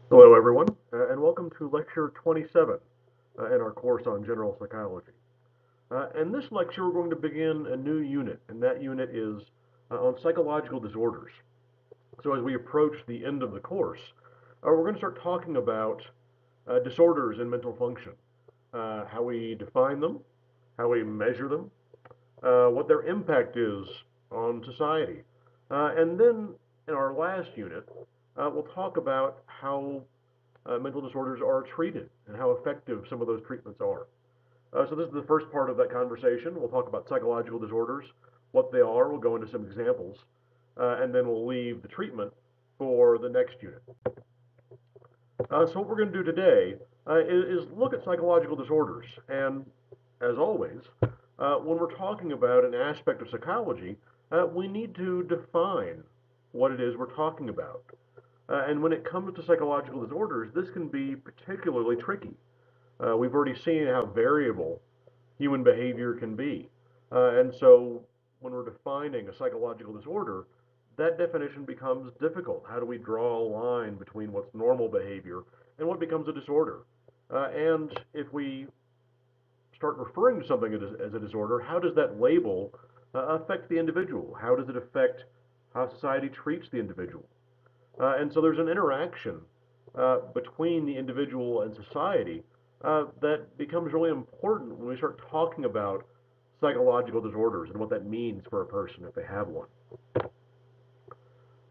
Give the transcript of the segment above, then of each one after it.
Hello, everyone, and welcome to Lecture 27 in our course on general psychology. In this lecture, we're going to begin a new unit, and that unit is on psychological disorders. So as we approach the end of the course, we're going to start talking about disorders in mental function, how we define them, how we measure them, what their impact is on society. And then in our last unit, we'll talk about how mental disorders are treated and how effective some of those treatments are. So this is the first part of that conversation. We'll talk about psychological disorders, what they are. We'll go into some examples, and then we'll leave the treatment for the next unit. So what we're going to do today is look at psychological disorders. And as always, when we're talking about an aspect of psychology, we need to define what it is we're talking about. And when it comes to psychological disorders, this can be particularly tricky. We've already seen how variable human behavior can be. And so when we're defining a psychological disorder, that definition becomes difficult. How do we draw a line between what's normal behavior and what becomes a disorder? And if we start referring to something as a disorder, how does that label affect the individual? How does it affect how society treats the individual? And so there's an interaction between the individual and society that becomes really important when we start talking about psychological disorders and what that means for a person if they have one.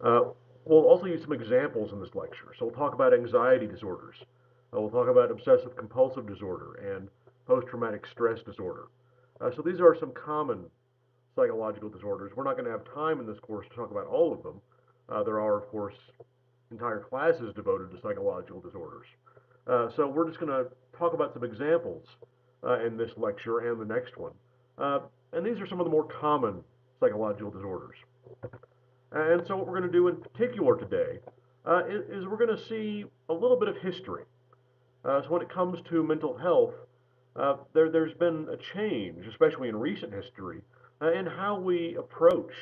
Uh, we'll also use some examples in this lecture. So we'll talk about anxiety disorders. We'll talk about obsessive compulsive disorder and post-traumatic stress disorder. So these are some common psychological disorders. We're not going to have time in this course to talk about all of them. There are, of course, entire classes devoted to psychological disorders. So we're just going to talk about some examples in this lecture and the next one. And these are some of the more common psychological disorders. And so what we're going to do in particular today is we're going to see a little bit of history. So when it comes to mental health, there's been a change, especially in recent history, in how we approach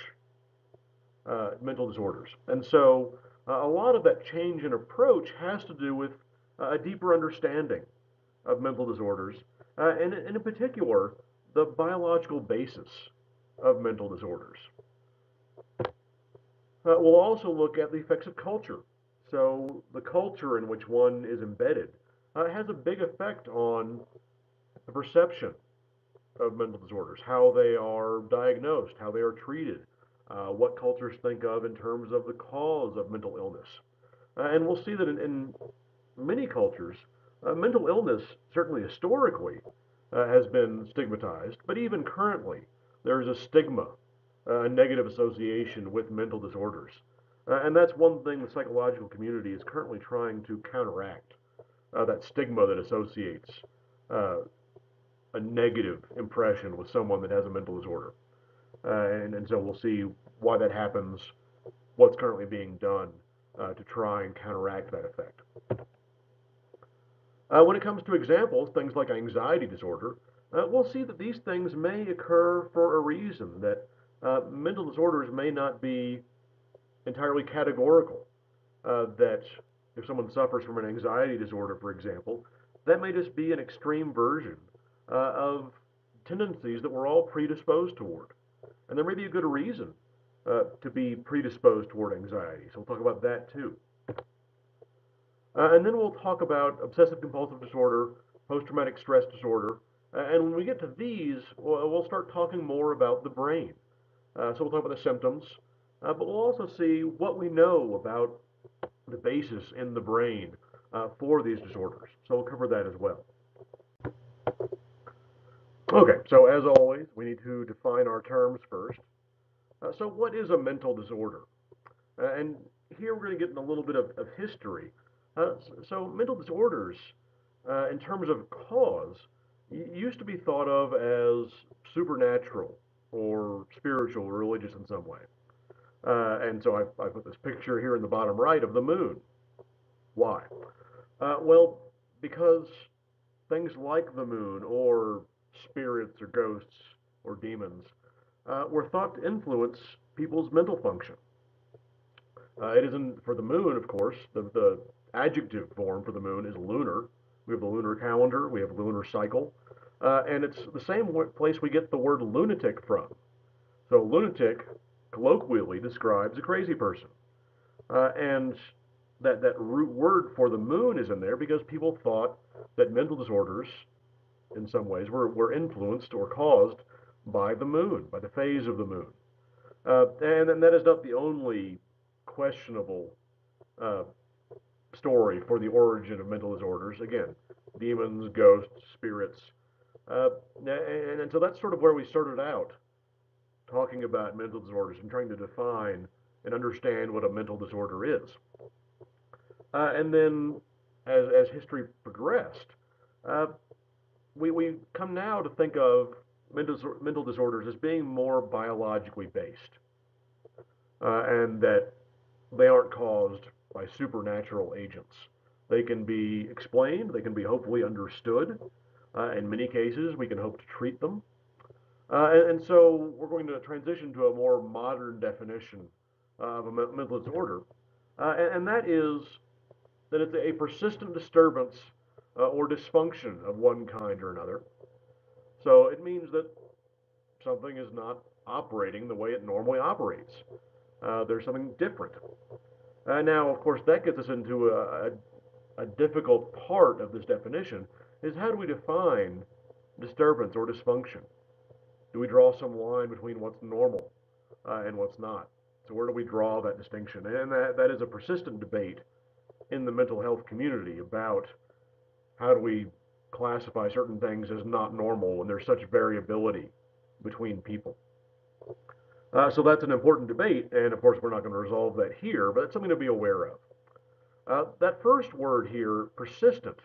mental disorders. And so a lot of that change in approach has to do with a deeper understanding of mental disorders, and in particular, the biological basis of mental disorders. We'll also look at the effects of culture. So the culture in which one is embedded has a big effect on the perception of mental disorders, how they are diagnosed, how they are treated, what cultures think of in terms of the cause of mental illness. And we'll see that in many cultures, mental illness, certainly historically, has been stigmatized, but even currently, there's a stigma, a negative association with mental disorders. And that's one thing the psychological community is currently trying to counteract, that stigma that associates a negative impression with someone that has a mental disorder. And so we'll see why that happens, what's currently being done to try and counteract that effect. When it comes to examples, things like anxiety disorder, we'll see that these things may occur for a reason, that mental disorders may not be entirely categorical, that if someone suffers from an anxiety disorder, for example, that may just be an extreme version of tendencies that we're all predisposed toward. And there may be a good reason to be predisposed toward anxiety. So we'll talk about that too. And then we'll talk about obsessive compulsive disorder, post-traumatic stress disorder. And when we get to these, we'll start talking more about the brain. So we'll talk about the symptoms, but we'll also see what we know about the basis in the brain for these disorders. So we'll cover that as well. Okay, so as always, we need to define our terms first. So what is a mental disorder? And here we're going to get in a little bit of history. So mental disorders, in terms of cause, used to be thought of as supernatural or spiritual or religious in some way. And so I put this picture here in the bottom right of the moon. Why? Well, because things like the moon or spirits or ghosts or demons were thought to influence people's mental function. It isn't for the moon, of course. The adjective form for the moon is lunar. We have the lunar calendar, we have lunar cycle, and it's the same place we get the word lunatic from. So lunatic colloquially describes a crazy person. And that root word for the moon is in there because people thought that mental disorders, in some ways, were influenced or caused by the moon, by the phase of the moon. And that is not the only questionable uh, story for the origin of mental disorders. Again, demons, ghosts, spirits. Uh, and so that's sort of where we started out talking about mental disorders and trying to define and understand what a mental disorder is. And then as history progressed, uh, we come now to think of mental disorders as being more biologically based, and that they aren't caused by supernatural agents. They can be explained, they can be hopefully understood. In many cases, we can hope to treat them. And so we're going to transition to a more modern definition of a mental disorder, and that is that it's a persistent disturbance or dysfunction of one kind or another. So it means that something is not operating the way it normally operates. There's something different. Now, of course, that gets us into a difficult part of this definition is how do we define disturbance or dysfunction? Do we draw some line between what's normal and what's not? So where do we draw that distinction? And that is a persistent debate in the mental health community about how do we classify certain things as not normal when there's such variability between people. So that's an important debate, and of course we're not going to resolve that here, but it's something to be aware of. That first word here, persistent,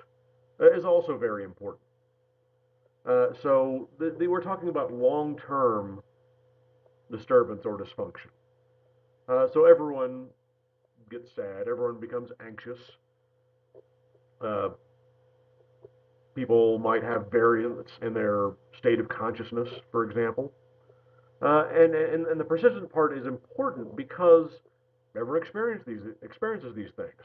is also very important. So we're talking about long-term disturbance or dysfunction. So everyone gets sad, everyone becomes anxious. Uh, People might have variance in their state of consciousness, for example. And the persistent part is important because everyone experiences these things.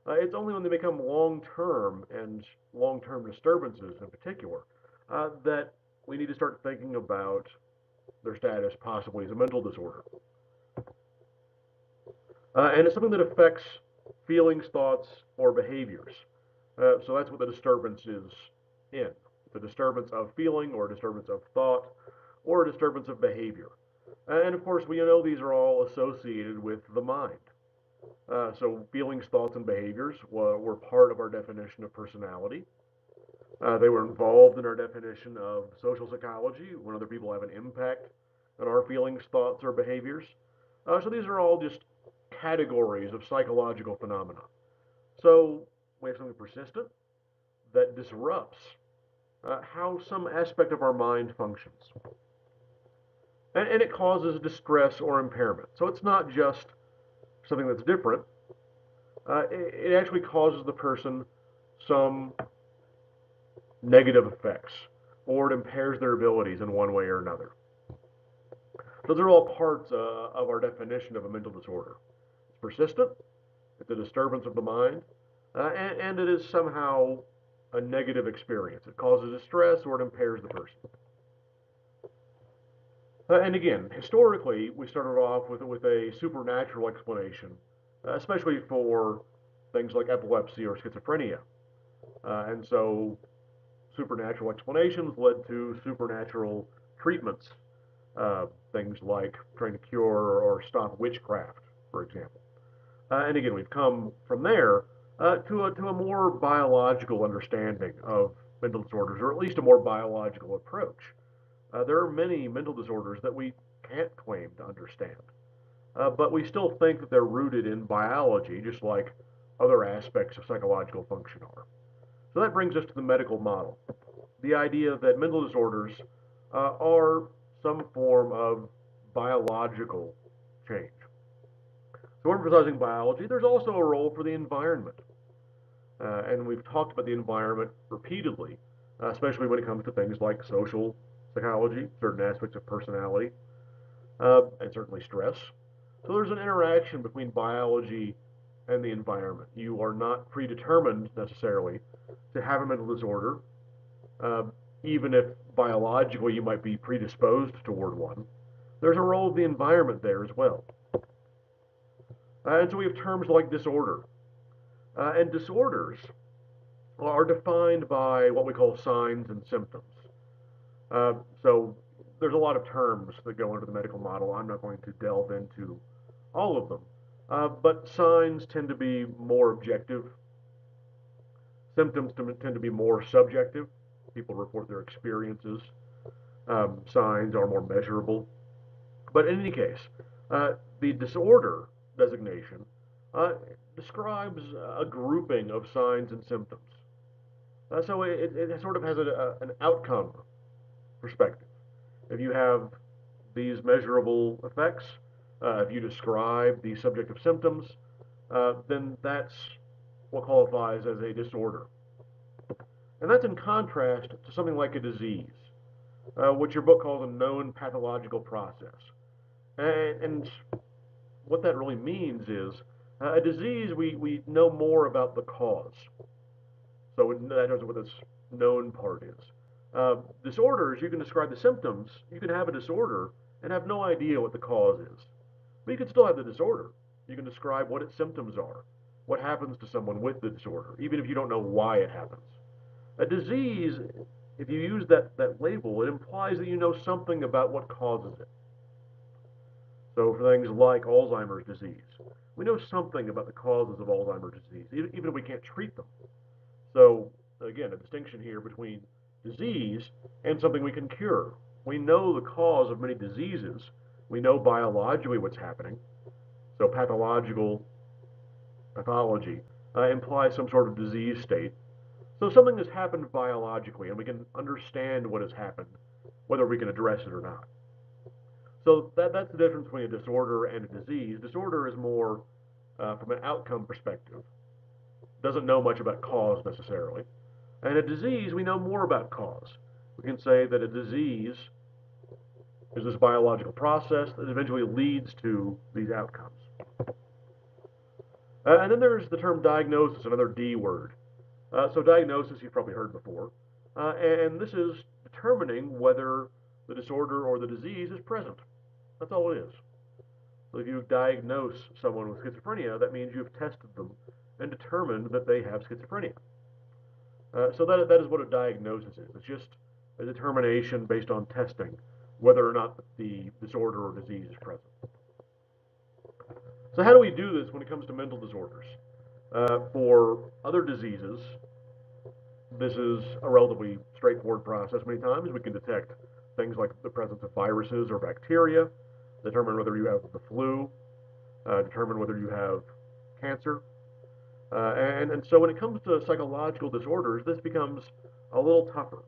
It's only when they become long-term and long-term disturbances in particular that we need to start thinking about their status possibly as a mental disorder. And it's something that affects feelings, thoughts, or behaviors. So that's what the disturbance is in. The disturbance of feeling or disturbance of thought or a disturbance of behavior. And of course, we know these are all associated with the mind. So feelings, thoughts, and behaviors were part of our definition of personality. They were involved in our definition of social psychology, when other people have an impact on our feelings, thoughts, or behaviors. So these are all just categories of psychological phenomena. So we have something persistent that disrupts how some aspect of our mind functions. And it causes distress or impairment. So it's not just something that's different. It actually causes the person some negative effects, or it impairs their abilities in one way or another. Those are all parts of our definition of a mental disorder. It's persistent, it's a disturbance of the mind, and it is somehow a negative experience. It causes distress or it impairs the person. And again, historically, we started off with a supernatural explanation, especially for things like epilepsy or schizophrenia. And so supernatural explanations led to supernatural treatments, things like trying to cure or stop witchcraft, for example. And again, we've come from there to a more biological understanding of mental disorders, or at least a more biological approach. There are many mental disorders that we can't claim to understand, but we still think that they're rooted in biology, just like other aspects of psychological function are. So that brings us to the medical model, the idea that mental disorders are some form of biological change. So we're emphasizing biology. There's also a role for the environment. And we've talked about the environment repeatedly, especially when it comes to things like social psychology, certain aspects of personality, and certainly stress. So there's an interaction between biology and the environment. You are not predetermined necessarily to have a mental disorder, uh, even if biologically you might be predisposed toward one. There's a role of the environment there as well. And so we have terms like disorder. And disorders are defined by what we call signs and symptoms. So there's a lot of terms that go into the medical model. I'm not going to delve into all of them. But signs tend to be more objective. Symptoms tend to be more subjective. People report their experiences. Signs are more measurable. But in any case, the disorder designation describes a grouping of signs and symptoms. So it sort of has an outcome perspective. If you have these measurable effects, if you describe the subjective symptoms, then that's what qualifies as a disorder. And that's in contrast to something like a disease, which your book calls a known pathological process. And what that really means is a disease, we know more about the cause. So that is what this known part is. Disorders, you can describe the symptoms. You can have a disorder and have no idea what the cause is. But you can still have the disorder. You can describe what its symptoms are, what happens to someone with the disorder, even if you don't know why it happens. A disease, if you use that label, it implies that you know something about what causes it. So for things like Alzheimer's disease, we know something about the causes of Alzheimer's disease, even if we can't treat them. So again, a distinction here between disease and something we can cure. We know the cause of many diseases. We know biologically what's happening. So pathology implies some sort of disease state. So something has happened biologically, and we can understand what has happened, whether we can address it or not. So that's the difference between a disorder and a disease. Disorder is more from an outcome perspective, doesn't know much about cause necessarily. And a disease, we know more about cause. We can say that a disease is this biological process that eventually leads to these outcomes. And then there's the term diagnosis, another D word. So diagnosis you've probably heard before. And this is determining whether the disorder or the disease is present. That's all it is. So if you diagnose someone with schizophrenia, that means you've tested them and determined that they have schizophrenia. So that is what a diagnosis is. It's just a determination based on testing whether or not the disorder or disease is present. So how do we do this when it comes to mental disorders? For other diseases, this is a relatively straightforward process. Many times we can detect things like the presence of viruses or bacteria, determine whether you have the flu, determine whether you have cancer. And so when it comes to psychological disorders, this becomes a little tougher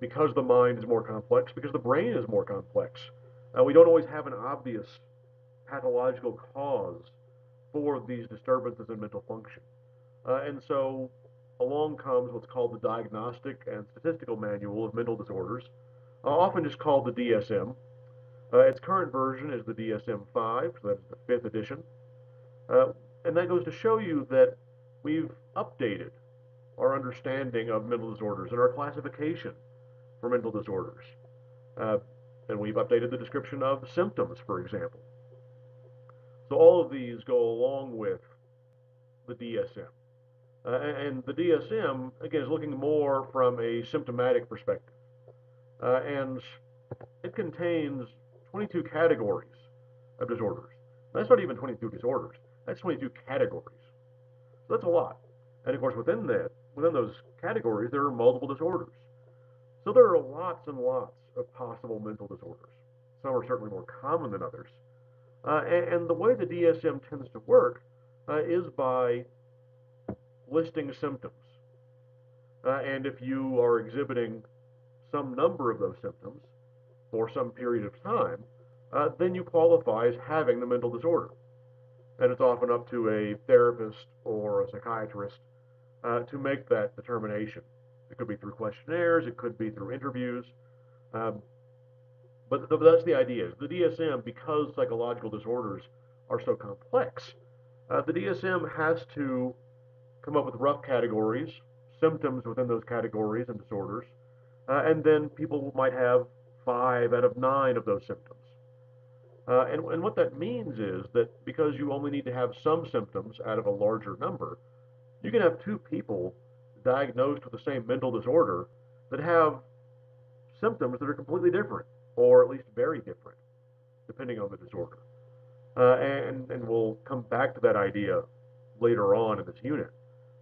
because the mind is more complex, because the brain is more complex. We don't always have an obvious pathological cause for these disturbances in mental function. And so along comes what's called the Diagnostic and Statistical Manual of Mental Disorders, often just called the DSM. Its current version is the DSM-5, so that's the 5th edition. And that goes to show you that we've updated our understanding of mental disorders and our classification for mental disorders. And we've updated the description of symptoms, for example. So all of these go along with the DSM. And the DSM, again, is looking more from a symptomatic perspective. And it contains 22 categories of disorders. That's not even 22 disorders. That's 22 categories. So that's a lot. And of course, within those categories, there are multiple disorders. So there are lots and lots of possible mental disorders. Some are certainly more common than others. And the way the DSM tends to work is by listing symptoms. And if you are exhibiting some number of those symptoms for some period of time, then you qualify as having the mental disorder. And it's often up to a therapist or a psychiatrist to make that determination. It could be through questionnaires, it could be through interviews. But that's the idea. Is the DSM, because psychological disorders are so complex, the DSM has to come up with rough categories, symptoms within those categories and disorders, and then people might have 5 out of 9 of those symptoms. And what that means is that because you only need to have some symptoms out of a larger number, you can have 2 people diagnosed with the same mental disorder that have symptoms that are completely different, or at least very different, depending on the disorder. And we'll come back to that idea later on in this unit.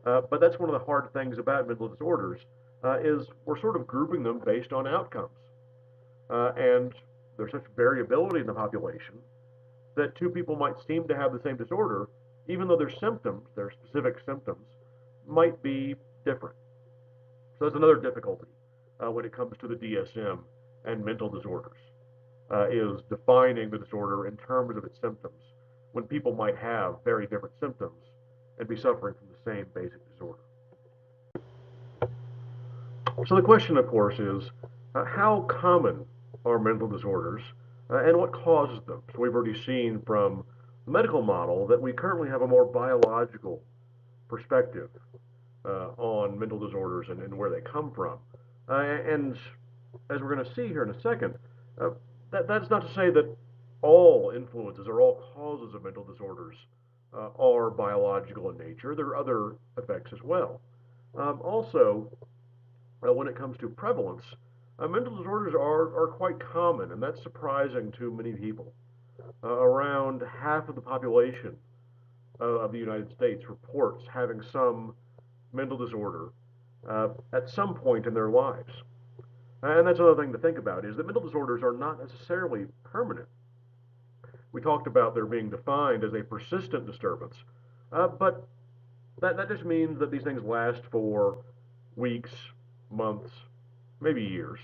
But that's one of the hard things about mental disorders, is we're sort of grouping them based on outcomes. And there's such variability in the population that 2 people might seem to have the same disorder, even though their symptoms, their specific symptoms, might be different. So that's another difficulty when it comes to the DSM and mental disorders, is defining the disorder in terms of its symptoms, when people might have very different symptoms and be suffering from the same basic disorder. So the question, of course, is how common are mental disorders and what causes them? So we've already seen from the medical model that we currently have a more biological perspective on mental disorders and where they come from. And as we're going to see here in a second, uh, that's not to say that all influences or all causes of mental disorders are biological in nature. There are other effects as well. Also, when it comes to prevalence, mental disorders are quite common, and that's surprising to many people. Around half of the population of the United States reports having some mental disorder at some point in their lives. And that's another thing to think about, is that mental disorders are not necessarily permanent. We talked about their being defined as a persistent disturbance, but that just means that these things last for weeks, months, maybe years.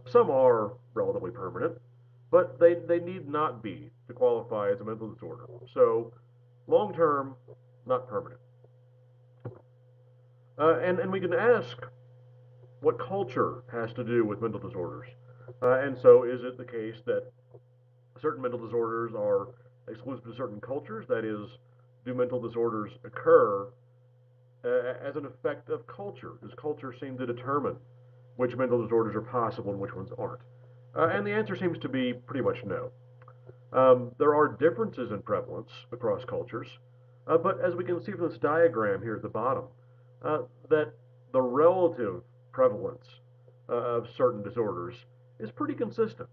Some are relatively permanent, but they need not be to qualify as a mental disorder. So long term, not permanent. And we can ask what culture has to do with mental disorders. And so is it the case that certain mental disorders are exclusive to certain cultures? That is, do mental disorders occur as an effect of culture? Does culture seem to determine which mental disorders are possible and which ones aren't? And the answer seems to be pretty much no. There are differences in prevalence across cultures, but as we can see from this diagram here at the bottom, that the relative prevalence of certain disorders is pretty consistent.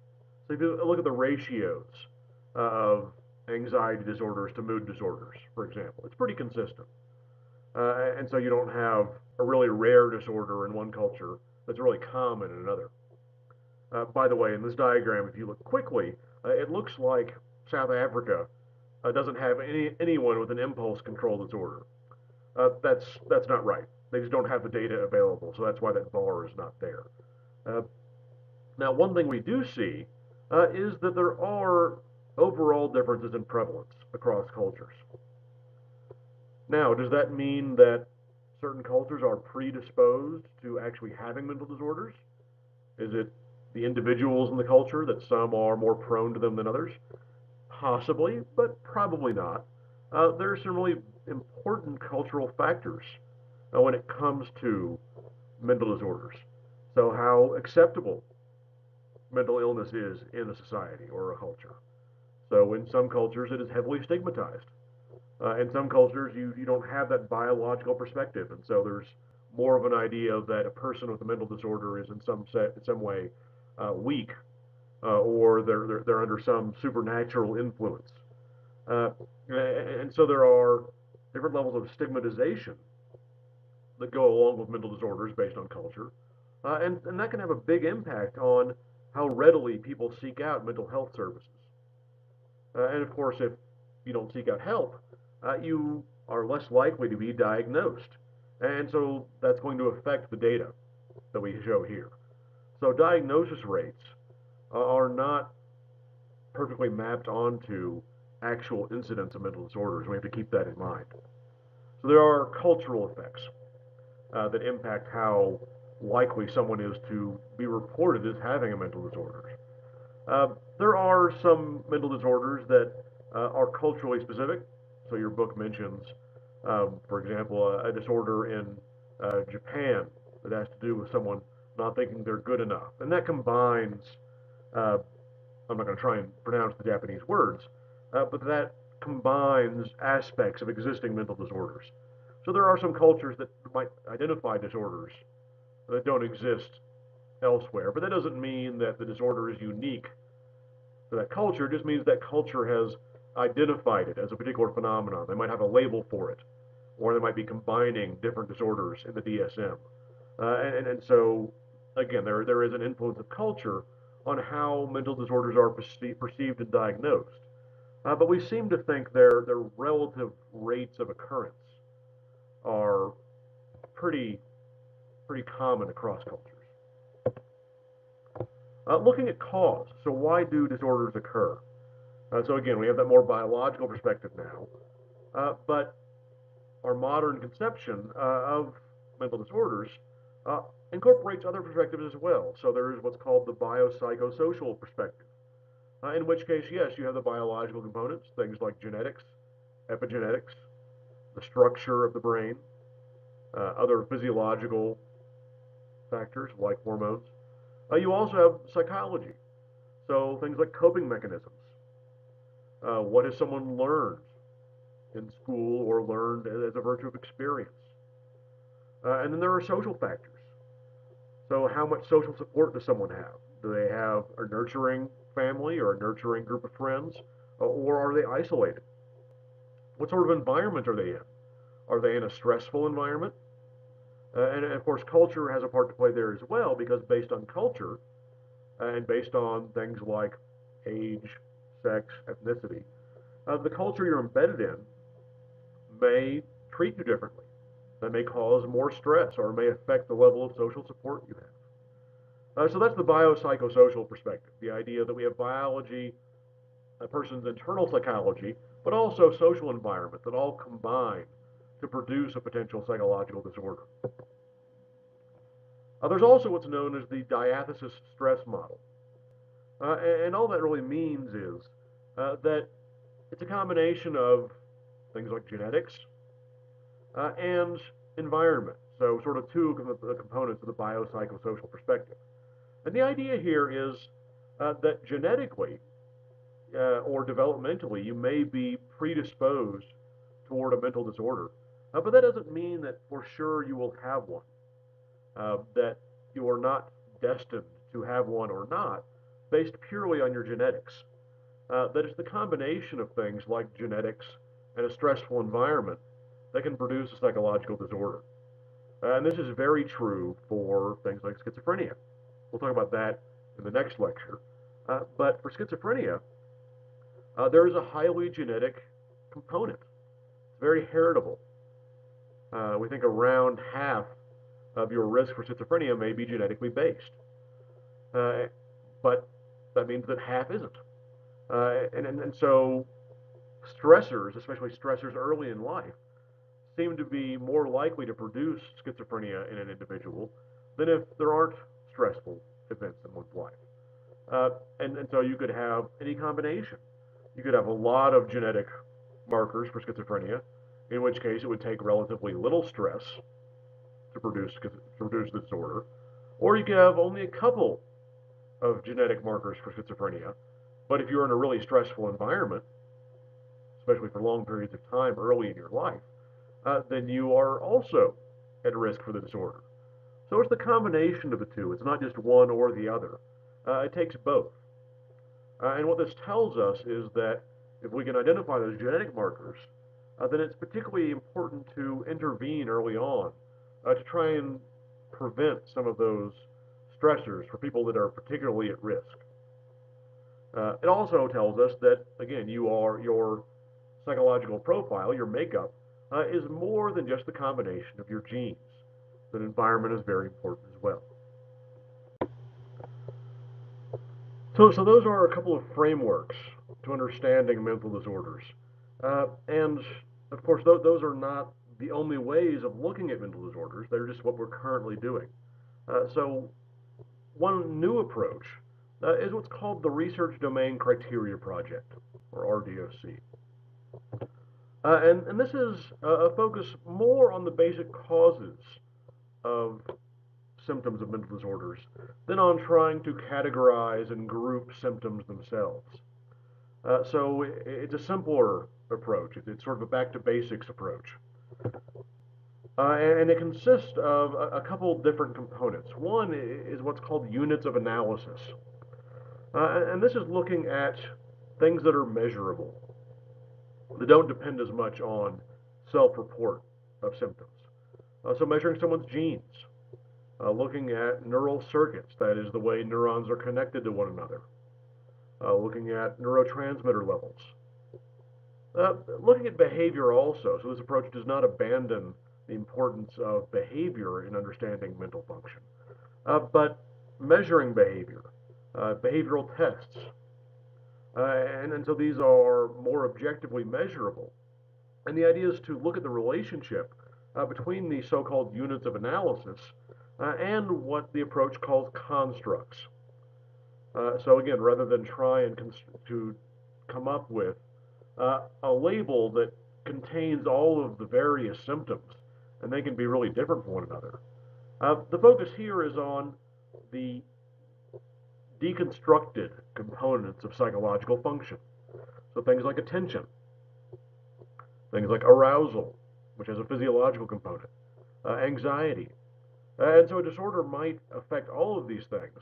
So if you look at the ratios of anxiety disorders to mood disorders, for example, it's pretty consistent. And so you don't have a really rare disorder in one culture that's really common in another. By the way, in this diagram, if you look quickly, it looks like South Africa doesn't have anyone with an impulse control disorder. That's not right. They just don't have the data available, so that's why that bar is not there. Uh, Now, one thing we do see is that there are overall differences in prevalence across cultures. Now, does that mean that certain cultures are predisposed to actually having mental disorders? Is it the individuals in the culture that some are more prone to them than others? Possibly, but probably not. There are some really important cultural factors when it comes to mental disorders. So, how acceptable mental illness is in a society or a culture. So, in some cultures, it is heavily stigmatized. In some cultures, you don't have that biological perspective, and so there's more of an idea that a person with a mental disorder is in some way weak, or they're under some supernatural influence. Uh, and so there are different levels of stigmatization that go along with mental disorders based on culture, and that can have a big impact on how readily people seek out mental health services. And of course, if you don't seek out help, you are less likely to be diagnosed. And so that's going to affect the data that we show here. So diagnosis rates are not perfectly mapped onto actual incidents of mental disorders. We have to keep that in mind. So there are cultural effects that impact how likely someone is to be reported as having a mental disorder. There are some mental disorders that are culturally specific. So your book mentions, for example, a disorder in Japan that has to do with someone not thinking they're good enough. And that combines, uh, I'm not going to try and pronounce the Japanese words, but that combines aspects of existing mental disorders. So there are some cultures that might identify disorders that don't exist elsewhere, but that doesn't mean that the disorder is unique to that culture. It just means that culture has identified it as a particular phenomenon. They might have a label for it, or they might be combining different disorders in the DSM. And so, again, there is an influence of culture on how mental disorders are perceived and diagnosed. But we seem to think their relative rates of occurrence are pretty pretty common across cultures. Looking at cause, so why do disorders occur? So again, we have that more biological perspective now, but our modern conception of mental disorders uh, incorporates other perspectives as well. So there is what's called the biopsychosocial perspective, in which case, yes, you have the biological components, things like genetics, epigenetics, the structure of the brain, other physiological factors like hormones. You also have psychology, so things like coping mechanisms. What has someone learned in school or learned as a virtue of experience? And then there are social factors. So how much social support does someone have? Do they have a nurturing family or a nurturing group of friends? Or are they isolated? What sort of environment are they in? Are they in a stressful environment? And of course, culture has a part to play there as well, because based on culture and based on things like age, sex, ethnicity, the culture you're embedded in may treat you differently. That may cause more stress or may affect the level of social support you have. So that's the biopsychosocial perspective, the idea that we have biology, a person's internal psychology, but also social environment that all combine to produce a potential psychological disorder. There's also what's known as the diathesis stress model. And all that really means is that it's a combination of things like genetics and environment. So, sort of two of the components of the biopsychosocial perspective. And the idea here is that genetically or developmentally, you may be predisposed toward a mental disorder, but that doesn't mean that for sure you will have one. That you are not destined to have one or not based purely on your genetics. That it's the combination of things like genetics and a stressful environment that can produce a psychological disorder. And this is very true for things like schizophrenia. We'll talk about that in the next lecture. But for schizophrenia, there is a highly genetic component. It's very heritable. We think around half of your risk for schizophrenia may be genetically based. But that means that half isn't. And so stressors, especially stressors early in life, seem to be more likely to produce schizophrenia in an individual than if there aren't stressful events in one's life. And so you could have any combination. You could have a lot of genetic markers for schizophrenia, in which case it would take relatively little stress to produce the disorder, or you could have only a couple of genetic markers for schizophrenia, but if you're in a really stressful environment, especially for long periods of time early in your life, then you are also at risk for the disorder. So it's the combination of the two. It's not just one or the other. It takes both. And what this tells us is that if we can identify those genetic markers, then it's particularly important to intervene early on to try and prevent some of those stressors for people that are particularly at risk. It also tells us that, again, your psychological profile, your makeup, is more than just the combination of your genes. That environment is very important as well. So those are a couple of frameworks to understanding mental disorders. And of course, those are not the only ways of looking at mental disorders. They're just what we're currently doing. So one new approach is what's called the Research Domain Criteria Project, or RDOC. And this is a focus more on the basic causes of symptoms of mental disorders than on trying to categorize and group symptoms themselves. So it's a simpler approach. It's sort of a back to basics approach. And it consists of a couple different components. One is what's called units of analysis. And this is looking at things that are measurable, that don't depend as much on self-report of symptoms. So measuring someone's genes, looking at neural circuits, that is the way neurons are connected to one another, looking at neurotransmitter levels, looking at behavior also. So this approach does not abandon the importance of behavior in understanding mental function, but measuring behavior, behavioral tests, and so these are more objectively measurable. And the idea is to look at the relationship between these so-called units of analysis and what the approach calls constructs. So again, rather than try and to come up with a label that contains all of the various symptoms, and they can be really different from one another, the focus here is on the deconstructed components of psychological function. So things like attention, things like arousal, which has a physiological component, anxiety. And so a disorder might affect all of these things,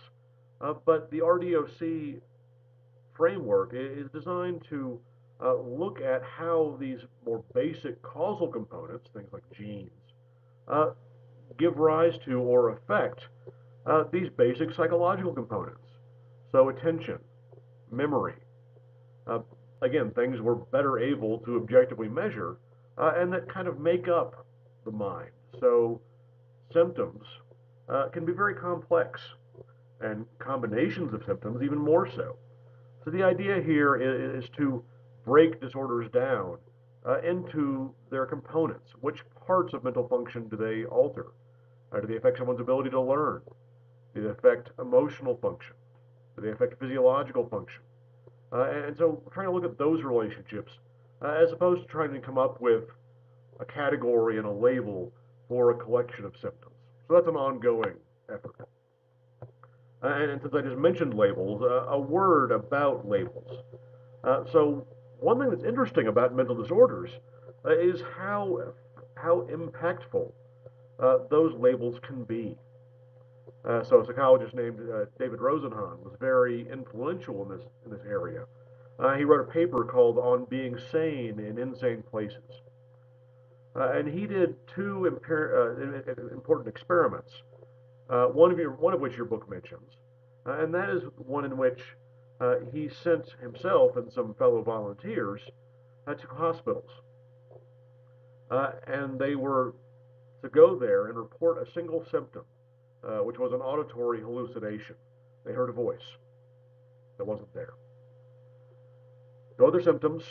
but the RDOC framework is designed to look at how these more basic causal components, things like genes, give rise to or affect these basic psychological components. So attention, memory, again, things we're better able to objectively measure, and that kind of make up the mind. So symptoms can be very complex, and combinations of symptoms even more so. So the idea here is to break disorders down into their components. Which parts of mental function do they alter? Do they affect someone's ability to learn? Do they affect emotional function? Do they affect physiological function? And so we're trying to look at those relationships as opposed to trying to come up with a category and a label for a collection of symptoms. So that's an ongoing effort. And since I just mentioned labels, a word about labels. So one thing that's interesting about mental disorders is how impactful those labels can be. So a psychologist named David Rosenhan was very influential in this area. He wrote a paper called "On Being Sane in Insane Places," and he did two important experiments. One of which your book mentions, and that is one in which he sent himself and some fellow volunteers to hospitals, and they were to go there and report a single symptom, which was an auditory hallucination. They heard a voice that wasn't there. No other symptoms,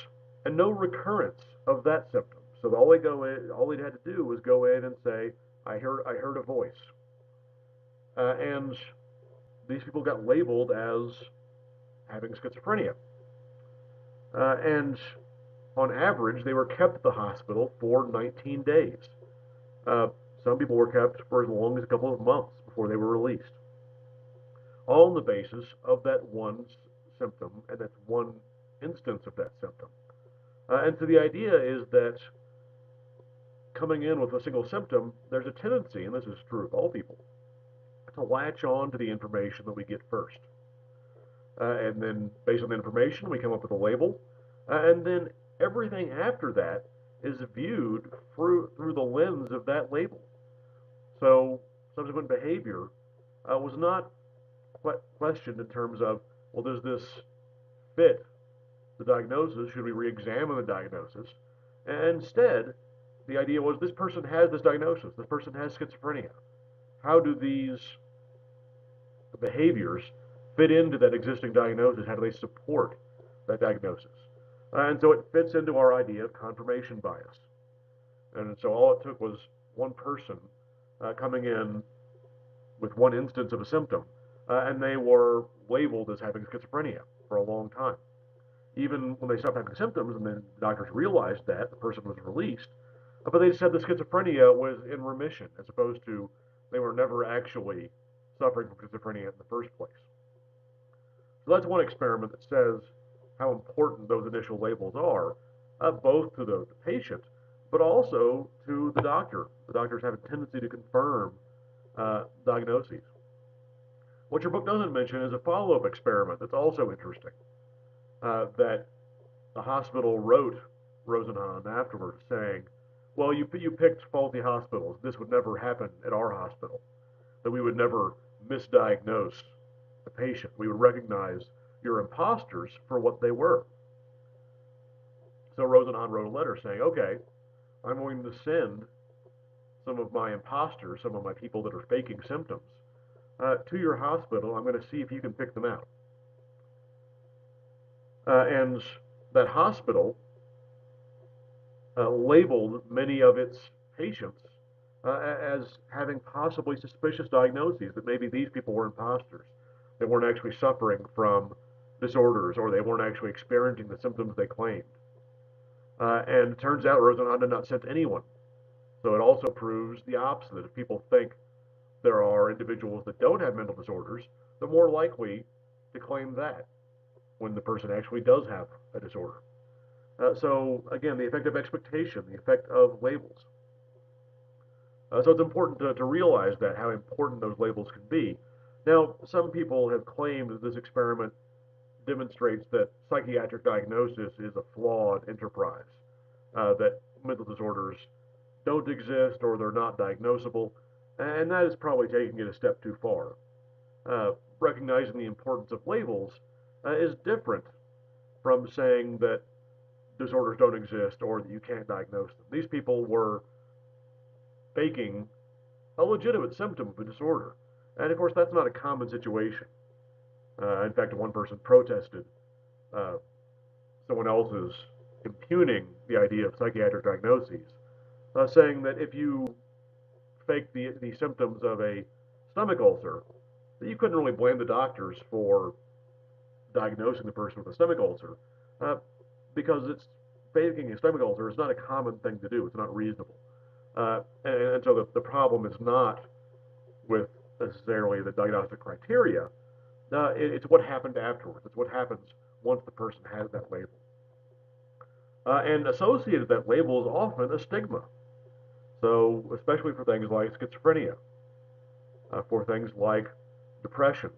and no recurrence of that symptom. So all they had to do was go in and say, "I heard a voice," and these people got labeled as having schizophrenia. And on average, they were kept at the hospital for 19 days. Some people were kept for as long as a couple of months before they were released. All on the basis of that one symptom, and that's one instance of that symptom. And so the idea is that coming in with a single symptom, there's a tendency, and this is true of all people, to latch on to the information that we get first. And then based on the information, we come up with a label. And then everything after that is viewed through the lens of that label. So subsequent behavior was not questioned in terms of, well, does this fit the diagnosis? Should we re-examine the diagnosis? And instead, the idea was this person has this diagnosis. This person has schizophrenia. How do these behaviors fit into that existing diagnosis? How do they support that diagnosis? And so it fits into our idea of confirmation bias. And so all it took was one person coming in with one instance of a symptom, and they were labeled as having schizophrenia for a long time. Even when they stopped having symptoms and then doctors realized that, the person was released, but they said the schizophrenia was in remission as opposed to they were never actually suffering from schizophrenia in the first place. So that's one experiment that says how important those initial labels are, both to the patient, but also to the doctor. The doctors have a tendency to confirm diagnoses. What your book doesn't mention is a follow-up experiment that's also interesting, that the hospital wrote Rosenhan afterwards saying, well, you picked faulty hospitals. This would never happen at our hospital, that we would never misdiagnose the patient. We would recognize your imposters for what they were. So Rosenhan wrote a letter saying, okay, I'm going to send some of my imposters, some of my people that are faking symptoms, to your hospital. I'm going to see if you can pick them out. And that hospital labeled many of its patients as having possibly suspicious diagnoses, that maybe these people were imposters. They weren't actually suffering from disorders, or they weren't actually experiencing the symptoms they claimed. And it turns out Rosenhan did not send anyone. So it also proves the opposite. If people think there are individuals that don't have mental disorders, they're more likely to claim that when the person actually does have a disorder. So again, the effect of expectation, the effect of labels. So it's important to realize that, how important those labels can be. Now, some people have claimed that this experiment demonstrates that psychiatric diagnosis is a flawed enterprise, that mental disorders don't exist or they're not diagnosable, and that is probably taking it a step too far. Recognizing the importance of labels is different from saying that disorders don't exist or that you can't diagnose them. These people were faking a legitimate symptom of a disorder, and of course that's not a common situation. In fact, one person protested someone else's impugning the idea of psychiatric diagnoses, saying that if you fake the symptoms of a stomach ulcer, that you couldn't really blame the doctors for diagnosing the person with a stomach ulcer, because it's faking a stomach ulcer is not a common thing to do. It's not reasonable. And so the problem is not with necessarily the diagnostic criteria. It's what happened afterwards. It's what happens once the person has that label. And associated with that label is often a stigma. So especially for things like schizophrenia, for things like depression,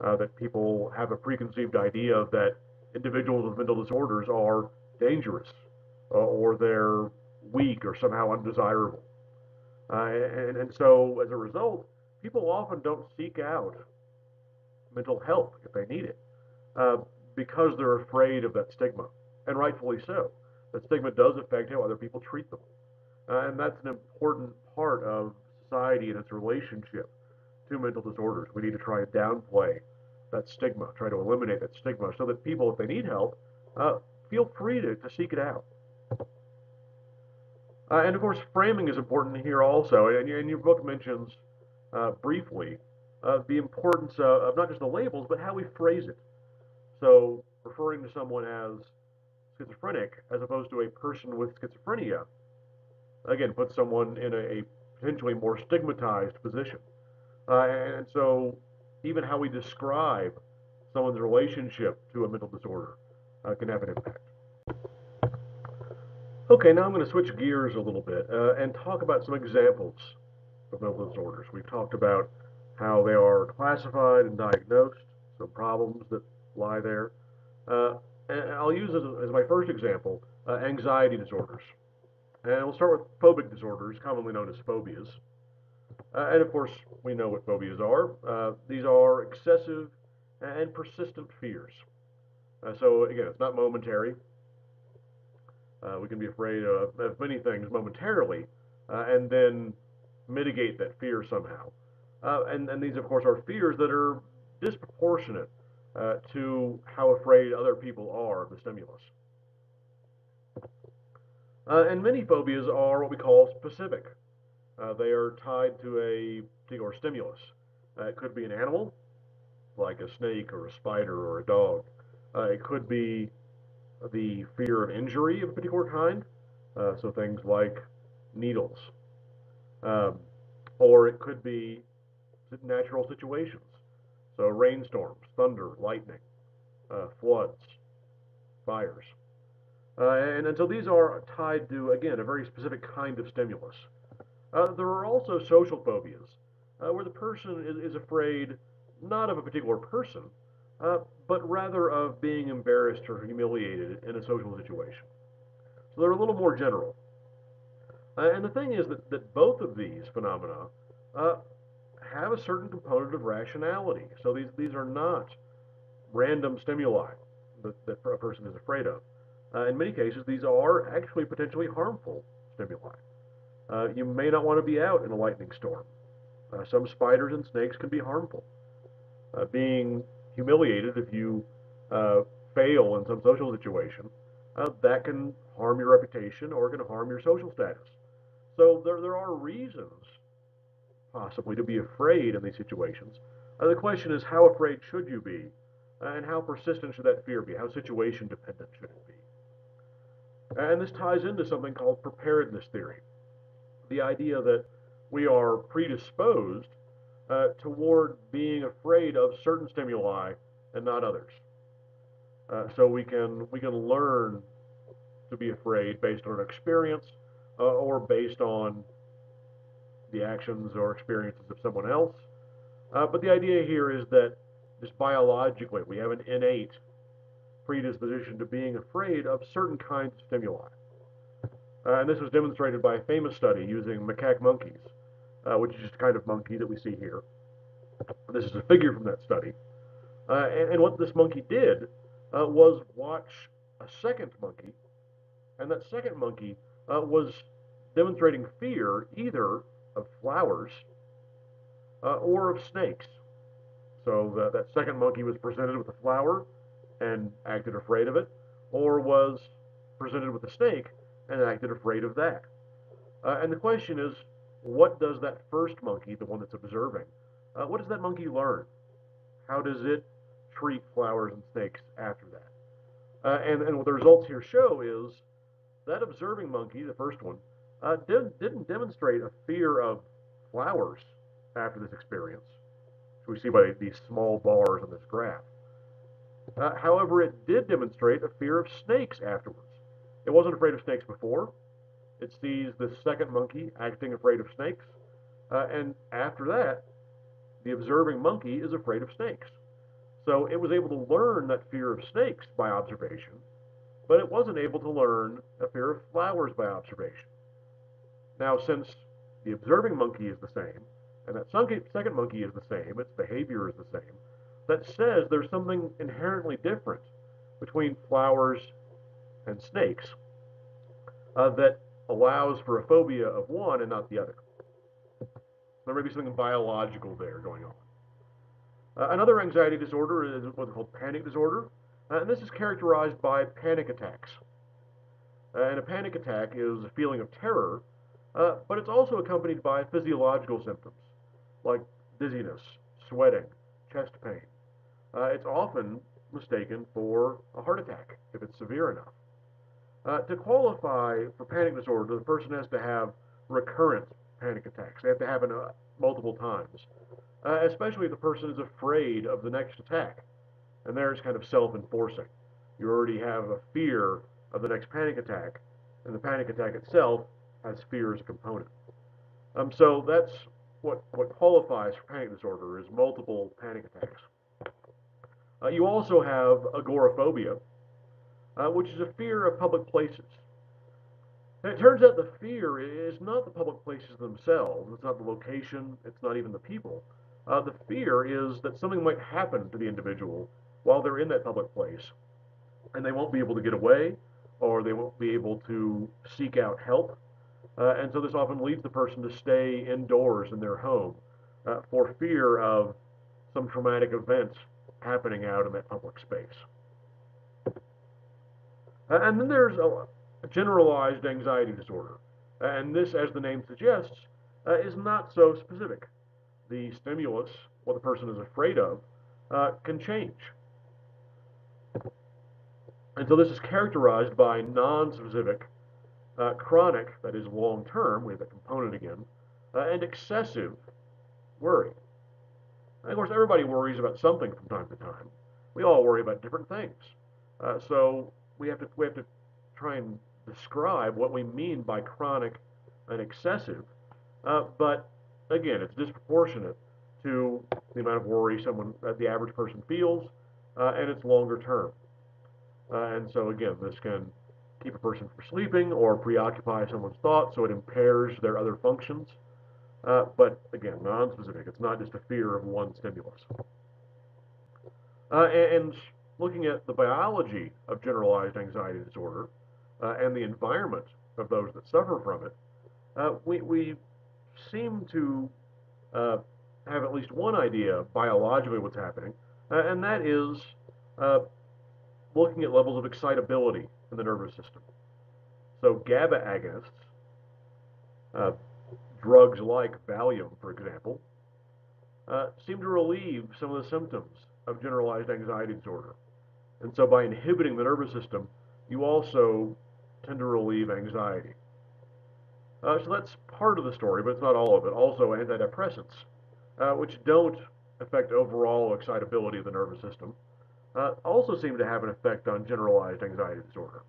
that people have a preconceived idea that individuals with mental disorders are dangerous, or they're weak or somehow undesirable. And so as a result, people often don't seek out mental help if they need it, because they're afraid of that stigma, and rightfully so. That stigma does affect how other people treat them. And that's an important part of society and its relationship to mental disorders. We need to try to downplay that stigma, try to eliminate that stigma, so that people, if they need help, feel free to seek it out. And of course, framing is important here also. And your book mentions briefly the importance of not just the labels, but how we phrase it. So referring to someone as schizophrenic as opposed to a person with schizophrenia, again, puts someone in a potentially more stigmatized position. And so even how we describe someone's relationship to a mental disorder can have an impact. Okay, now I'm going to switch gears a little bit and talk about some examples of mental disorders. We've talked about how they are classified and diagnosed, some problems that lie there. And I'll use as my first example anxiety disorders. And we'll start with phobic disorders, commonly known as phobias. And of course, we know what phobias are. These are excessive and persistent fears. So again, it's not momentary. We can be afraid of many things momentarily, and then mitigate that fear somehow. And these, of course, are fears that are disproportionate to how afraid other people are of the stimulus. And many phobias are what we call specific. They are tied to a particular stimulus. It could be an animal, like a snake or a spider or a dog. It could be the fear of injury of a particular kind, so things like needles. Um, or it could be natural situations, so rainstorms, thunder, lightning, floods, fires. And so these are tied to, again, a very specific kind of stimulus. There are also social phobias, where the person is afraid not of a particular person, but rather of being embarrassed or humiliated in a social situation. So they're a little more general. And the thing is that both of these phenomena uh, have a certain component of rationality. So these are not random stimuli that a person is afraid of. In many cases, these are actually potentially harmful stimuli. You may not want to be out in a lightning storm. Some spiders and snakes can be harmful. Being humiliated if you uh, fail in some social situation, that can harm your reputation or can harm your social status. So there are reasons possibly to be afraid in these situations. The question is, how afraid should you be, and how persistent should that fear be? How situation dependent should it be? And this ties into something called preparedness theory, the idea that we are predisposed toward being afraid of certain stimuli and not others. So we can learn to be afraid based on experience or based on the actions or experiences of someone else. But the idea here is that just biologically, we have an innate predisposition to being afraid of certain kinds of stimuli. And this was demonstrated by a famous study using macaque monkeys, which is just the kind of monkey that we see here. This is a figure from that study. And what this monkey did was watch a second monkey, and that second monkey was demonstrating fear either of flowers or of snakes. So that second monkey was presented with a flower and acted afraid of it, or was presented with a snake and acted afraid of that. And the question is, what does that first monkey, the one that's observing, what does that monkey learn? How does it treat flowers and snakes after that? And what the results here show is that observing monkey, the first one, didn't demonstrate a fear of flowers after this experience, which we see by these small bars on this graph. However, it did demonstrate a fear of snakes afterwards. It wasn't afraid of snakes before. It sees the second monkey acting afraid of snakes, and after that, the observing monkey is afraid of snakes. So it was able to learn that fear of snakes by observation, but it wasn't able to learn a fear of flowers by observation. Now, since the observing monkey is the same, and that second monkey is the same, its behavior is the same, that says there's something inherently different between flowers and snakes that allows for a phobia of one and not the other. There may be something biological there going on. Another anxiety disorder is what's called panic disorder, and this is characterized by panic attacks. And a panic attack is a feeling of terror, but it's also accompanied by physiological symptoms like dizziness, sweating, chest pain. It's often mistaken for a heart attack if it's severe enough. To qualify for panic disorder, the person has to have recurrent panic attacks. They have to happen multiple times, especially if the person is afraid of the next attack. And there's kind of self-enforcing. You already have a fear of the next panic attack, and the panic attack itself has fear as a component. So that's what qualifies for panic disorder is multiple panic attacks. You also have agoraphobia, which is a fear of public places. And it turns out the fear is not the public places themselves. It's not the location. It's not even the people. The fear is that something might happen to the individual while they're in that public place, and they won't be able to get away, or they won't be able to seek out help. And so this often leads the person to stay indoors in their home for fear of some traumatic event happening out in that public space. And then there's a generalized anxiety disorder. And this, as the name suggests, is not so specific. The stimulus, what the person is afraid of, can change. And so this is characterized by non-specific, chronic, that is long-term, we have that component again, and excessive worry. And of course, everybody worries about something from time to time. We all worry about different things. So we have to try and describe what we mean by chronic and excessive. But again, it's disproportionate to the amount of worry the average person feels, and it's longer term. And so again, this can keep a person from sleeping or preoccupy someone's thoughts, so it impairs their other functions. But again, non-specific. It's not just a fear of one stimulus. And looking at the biology of generalized anxiety disorder and the environment of those that suffer from it, we seem to uh, have at least one idea biologically what's happening, and that is uh, looking at levels of excitability in the nervous system. So GABA agonists, uh, drugs like Valium, for example, seem to relieve some of the symptoms of generalized anxiety disorder. And so by inhibiting the nervous system, you also tend to relieve anxiety. So that's part of the story, but it's not all of it. Also, antidepressants, which don't affect overall excitability of the nervous system, also seem to have an effect on generalized anxiety disorder.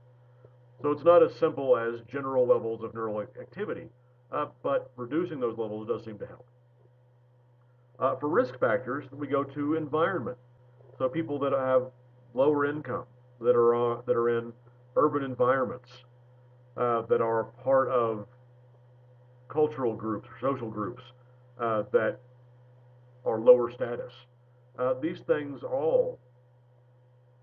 So it's not as simple as general levels of neural activity, but reducing those levels does seem to help. For risk factors, we go to environment. So people that have lower income, that are in urban environments, that are part of cultural groups or social groups that are lower status. These things all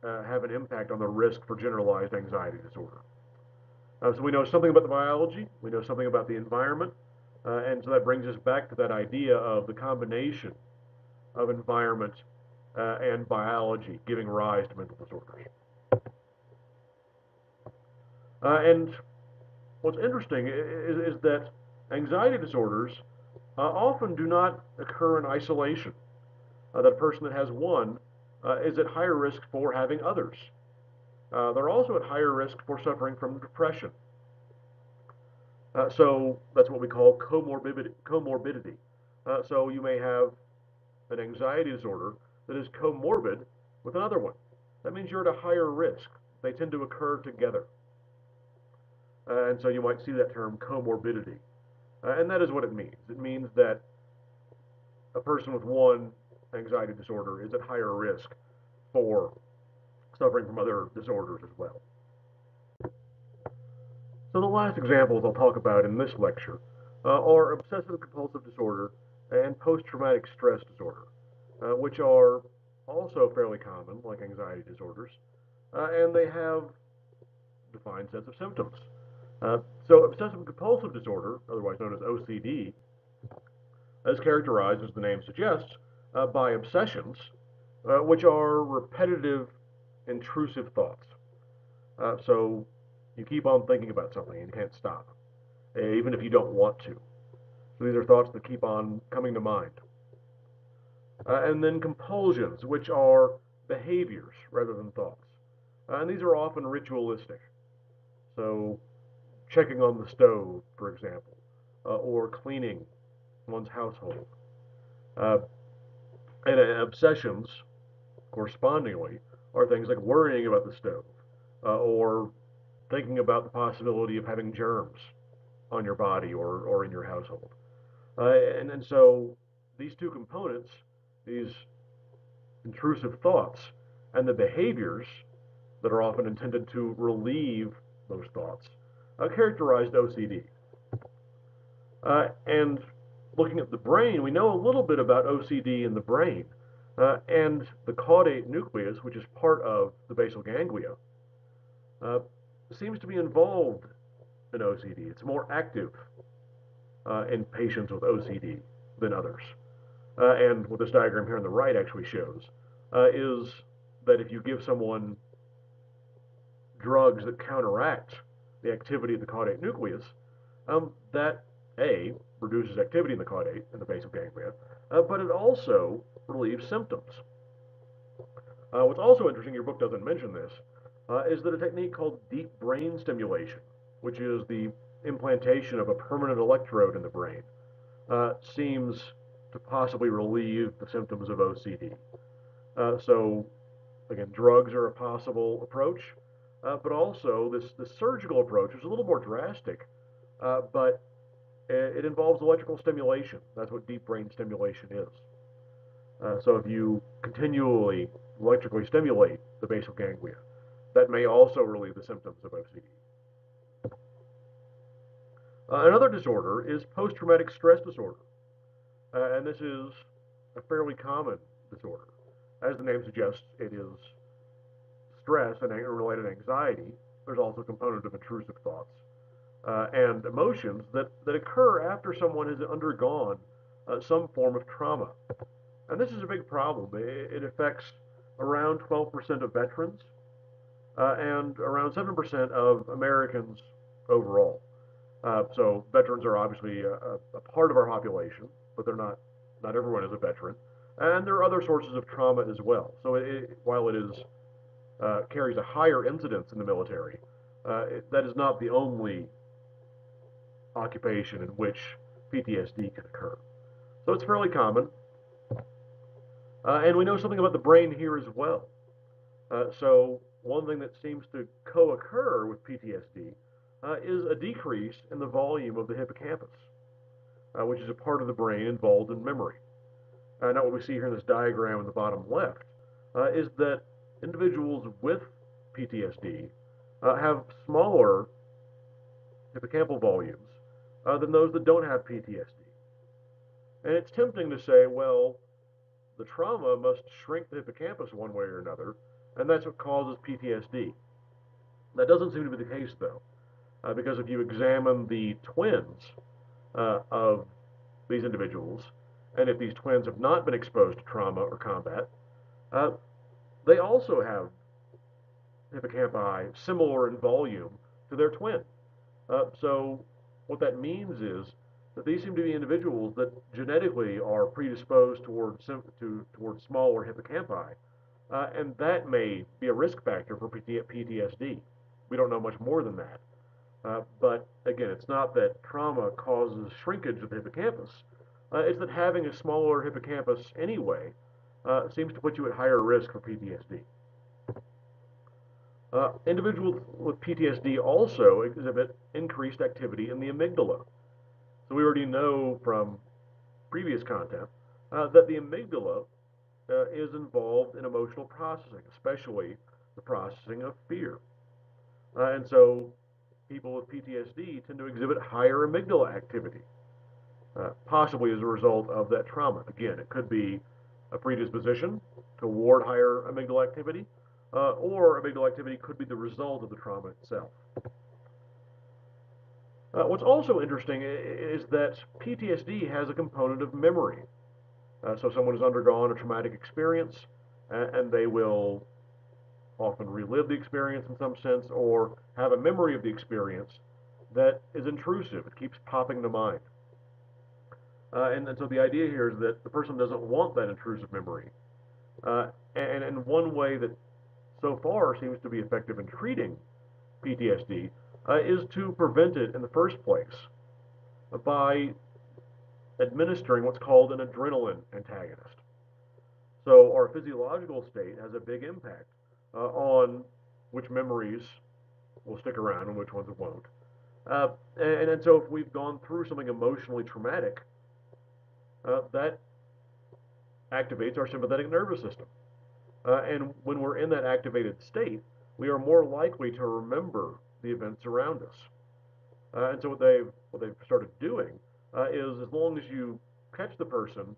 have an impact on the risk for generalized anxiety disorder. So we know something about the biology, we know something about the environment, and so that brings us back to that idea of the combination of environment and biology giving rise to mental disorders. And what's interesting is that anxiety disorders often do not occur in isolation. That a person that has one is at higher risk for having others. They're also at higher risk for suffering from depression. So that's what we call comorbidity. So you may have an anxiety disorder that is comorbid with another one. That means you're at a higher risk. They tend to occur together. And so you might see that term comorbidity. And that is what it means. It means that a person with one anxiety disorder is at higher risk for suffering from other disorders as well. So the last examples I'll talk about in this lecture are obsessive compulsive disorder and post-traumatic stress disorder, which are also fairly common, like anxiety disorders, and they have defined sets of symptoms. So obsessive compulsive disorder, otherwise known as OCD, is characterized, as the name suggests, by obsessions, which are repetitive, intrusive thoughts. So you keep on thinking about something and you can't stop, even if you don't want to. So these are thoughts that keep on coming to mind. And then compulsions, which are behaviors rather than thoughts. And these are often ritualistic. So checking on the stove, for example, or cleaning one's household. Uh, and obsessions, correspondingly, are things like worrying about the stove or thinking about the possibility of having germs on your body or in your household. And so these two components, these intrusive thoughts and the behaviors that are often intended to relieve those thoughts, characterized OCD. And looking at the brain, we know a little bit about OCD in the brain. And the caudate nucleus, which is part of the basal ganglia, seems to be involved in OCD. It's more active in patients with OCD than others. And what this diagram here on the right actually shows is that if you give someone drugs that counteract the activity of the caudate nucleus, that A, reduces activity in the caudate, in the basal ganglia, but it also relieves symptoms. What's also interesting, your book doesn't mention this, is that a technique called deep brain stimulation, which is the implantation of a permanent electrode in the brain, seems to possibly relieve the symptoms of OCD. So, again, drugs are a possible approach, but also this surgical approach is a little more drastic, but it involves electrical stimulation. That's what deep brain stimulation is. So if you continually electrically stimulate the basal ganglia, that may also relieve the symptoms of OCD. Another disorder is post-traumatic stress disorder, and this is a fairly common disorder. As the name suggests, it is stress and related anxiety. There's also a component of intrusive thoughts and emotions that occur after someone has undergone some form of trauma. And this is a big problem. It affects around 12% of veterans and around 7% of Americans overall. So veterans are obviously a part of our population, but they're not everyone is a veteran. And there are other sources of trauma as well. So while it is carries a higher incidence in the military, that is not the only occupation in which PTSD can occur. So it's fairly common. And we know something about the brain here as well. So one thing that seems to co-occur with PTSD is a decrease in the volume of the hippocampus, which is a part of the brain involved in memory. Now what we see here in this diagram in the bottom left is that individuals with PTSD have smaller hippocampal volumes than those that don't have PTSD. And it's tempting to say, well, the trauma must shrink the hippocampus one way or another, and that's what causes PTSD. That doesn't seem to be the case, though, because if you examine the twins of these individuals, and if these twins have not been exposed to trauma or combat, uh, they also have hippocampi similar in volume to their twin. So what that means is that these seem to be individuals that genetically are predisposed towards smaller hippocampi, and that may be a risk factor for PTSD. We don't know much more than that. But again, it's not that trauma causes shrinkage of the hippocampus. It's that having a smaller hippocampus anyway seems to put you at higher risk for PTSD. Individuals with PTSD also exhibit increased activity in the amygdala. So we already know from previous content that the amygdala is involved in emotional processing, especially the processing of fear. And so people with PTSD tend to exhibit higher amygdala activity, possibly as a result of that trauma. Again, it could be a predisposition toward higher amygdala activity, or amygdala activity could be the result of the trauma itself. What's also interesting is that PTSD has a component of memory. So someone has undergone a traumatic experience, and they will often relive the experience in some sense, or have a memory of the experience that is intrusive. It keeps popping to mind. And so the idea here is that the person doesn't want that intrusive memory. And one way that so far seems to be effective in treating PTSD is to prevent it in the first place by administering what's called an adrenaline antagonist. So our physiological state has a big impact on which memories will stick around and which ones won't. And so if we've gone through something emotionally traumatic, that activates our sympathetic nervous system. And when we're in that activated state, we are more likely to remember the events around us. And so what they've started doing is, as long as you catch the person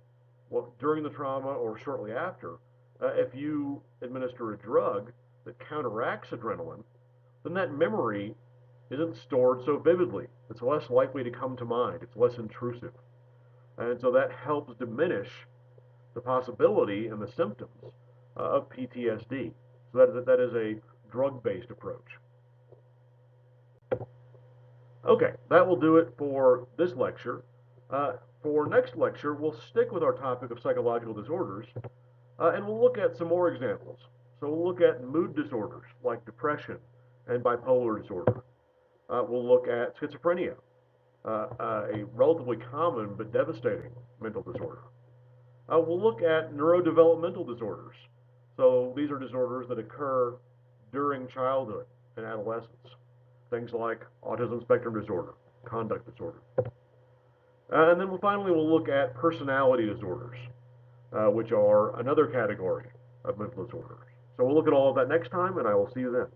during the trauma or shortly after, if you administer a drug that counteracts adrenaline, then that memory isn't stored so vividly. It's less likely to come to mind. It's less intrusive. And so that helps diminish the possibility and the symptoms of PTSD. So that is a drug-based approach. Okay, that will do it for this lecture. For next lecture, we'll stick with our topic of psychological disorders, and we'll look at some more examples. So we'll look at mood disorders like depression and bipolar disorder. We'll look at schizophrenia, a relatively common but devastating mental disorder. We'll look at neurodevelopmental disorders. So these are disorders that occur during childhood and adolescence. Things like autism spectrum disorder, conduct disorder. And then finally, we'll look at personality disorders, which are another category of mental disorders. So we'll look at all of that next time, and I will see you then.